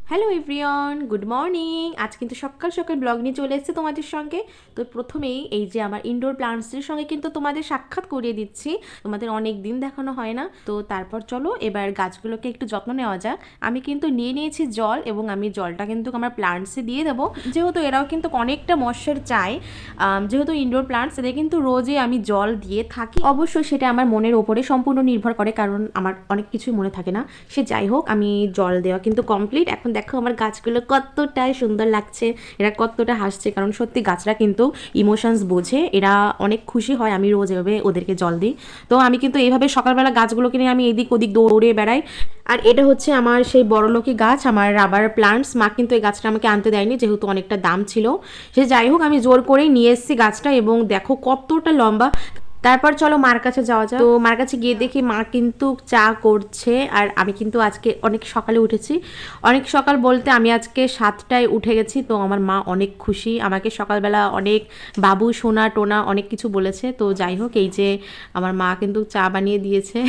Hello everyone, good morning. আজ কিন্তু সকাল সকাল ব্লগ নিয়ে চলে এসেছে তোমাদের সঙ্গে। তো প্রথমেই এই যে আমার ইনডোর প্লান্টসের সঙ্গে কিন্তু তোমাদের সাক্ষাৎ করিয়ে দিচ্ছি। তোমাদের অনেক দিন দেখানো হয় না, তো তারপর চলো এবার গাছগুলোকে একটু যত্ন নেওয়া যাক। আমি কিন্তু নিয়ে নিয়েছি জল, এবং আমি জলটা কিন্তু আমার প্লান্টসে দিয়ে দেবো, যেহেতু এরাও কিন্তু অনেকটা ময়েশ্চার চায়। যেহেতু ইনডোর প্লান্টস, এদের কিন্তু রোজই আমি জল দিয়ে থাকি। অবশ্যই সেটা আমার মনের ওপরে সম্পূর্ণ নির্ভর করে, কারণ আমার অনেক কিছুই মনে থাকে না। সে যাই হোক, আমি জল দেওয়া কিন্তু কমপ্লিট। এখন দেখো আমার গাছগুলো কতটাই সুন্দর লাগছে, এরা কতটা হাসছে, কারণ সত্যি গাছরা কিন্তু ইমোশনস বোঝে। এরা অনেক খুশি হয় আমি রোজ এভাবে ওদেরকে জল দিই। তো আমি কিন্তু এইভাবে সকালবেলা গাছগুলোকে নিয়ে আমি এদিক ওদিক দৌড়ে বেড়াই। আর এটা হচ্ছে আমার সেই বড়লোকি গাছ, আমার রাবার প্লান্টস। মা কিন্তু এই গাছটা আমাকে আনতে দেয়নি, যেহেতু অনেকটা দাম ছিল। সে যাই হোক, আমি জোর করেই নিয়ে এসেছি গাছটা, এবং দেখো কতটা লম্বা। তারপর চলো মার কাছে যাওয়া যায়। তো মার কাছে গিয়ে দেখি মা কিন্তু চা করছে। আর আমি কিন্তু আজকে অনেক সকালে উঠেছি, অনেক সকাল বলতে আমি আজকে 7টায় উঠে গেছি। তো আমার মা অনেক খুশি, আমাকে সকালবেলা অনেক বাবু সোনা টোনা অনেক কিছু বলেছে। তো যাই হোক, এই যে আমার মা কিন্তু চা বানিয়ে দিয়েছে।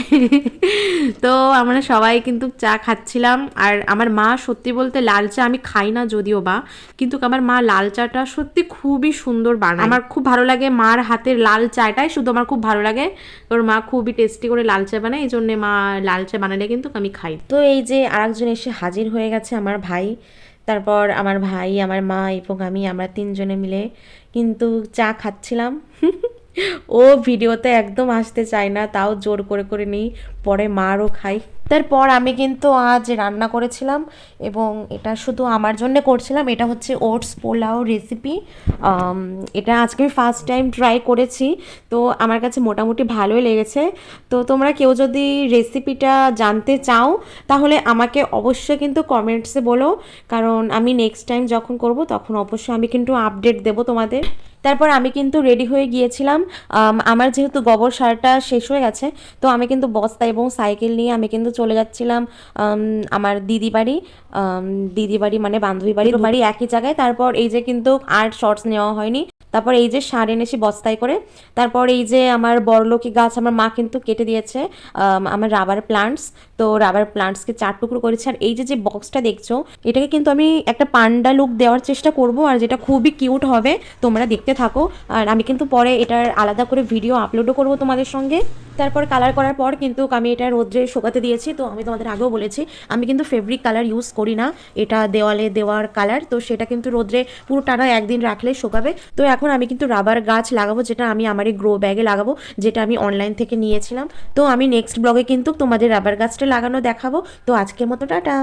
তো আমরা সবাই কিন্তু চা খাচ্ছিলাম। আর আমার মা সত্যি বলতে লাল চা আমি খাই না যদিও বা, কিন্তু আমার মা লাল চাটা সত্যি খুবই সুন্দর বানায়। আমার খুব ভালো লাগে মার হাতের লাল চাটাই, শুধু আমার খুব ভালো লাগে। ওর মা খুবই টেস্টি করে লাল চা বানায়, এই জন্যে মা লাল চা বানালে কিন্তু আমি খাই। তো এই যে আরেকজন এসে হাজির হয়ে গেছে, আমার ভাই। তারপর আমার ভাই, আমার মা এবং আমরা তিনজনে মিলে কিন্তু চা খাচ্ছিলাম। ও ভিডিওতে একদম আসতে চায় না, তাও জোর করে করে নিই, পরে মারও খাই। তারপর আমি কিন্তু আজ রান্না করেছিলাম, এবং এটা শুধু আমার জন্য করছিলাম। এটা হচ্ছে ওটস পোলাও রেসিপি। এটা আজকে ফার্স্ট টাইম ট্রাই করেছি, তো আমার কাছে মোটামুটি ভালোই লেগেছে। তো তোমরা কেউ যদি রেসিপিটা জানতে চাও, তাহলে আমাকে অবশ্যই কিন্তু কমেন্টসে বলো, কারণ আমি নেক্সট টাইম যখন করব তখন অবশ্যই আমি কিন্তু আপডেট দেবো তোমাদের। তারপর আমি কিন্তু রেডি হয়ে গিয়েছিলাম। আমার যেহেতু গোবর সারটা শেষ হয়ে গেছে, তো আমি কিন্তু বস্তা এবং সাইকেল নিয়ে আমি কিন্তু চলে যাচ্ছিলাম আমার দিদি বাড়ি মানে বান্ধবী বাড়ি একই জায়গায়। তারপর এই যে কিন্তু আর শর্টস নেওয়া হয়নি। তারপর এই যে সার এনেছি বস্তায় করে। তারপর এই যে আমার বড়লোকি গাছ আমার মা কিন্তু কেটে দিয়েছে, আমার রাবার প্লান্টস। তো রাবার প্লান্টসকে 4 টুকরো করেছে। আর এই যে যে বক্সটা দেখছো, এটাকে কিন্তু আমি একটা পান্ডা লুক দেওয়ার চেষ্টা করব, আর যেটা খুবই কিউট হবে। তোমরা দেখতে থাকো, আর আমি কিন্তু পরে এটার আলাদা করে ভিডিও আপলোডও করব তোমাদের সঙ্গে। তারপর কালার করার পর কিন্তু আমি এটা রোদ্রে শুকাতে দিয়েছি। তো আমি তোমাদের আগেও বলেছি, আমি কিন্তু ফেব্রিক কালার ইউজ করি না, এটা দেওয়ালে দেওয়ার কালার। তো সেটা কিন্তু রোদ্রে পুরো টানা একদিন রাখলে শুকাবে। তো এখন আমি কিন্তু রাবার গাছ লাগাবো, যেটা আমি আমার এই গ্রো ব্যাগে লাগাবো, যেটা আমি অনলাইন থেকে নিয়েছিলাম। তো আমি নেক্সট ব্লগে কিন্তু তোমাদের রাবার গাছটা লাগানো দেখাবো। তো আজকের মতো টাটা।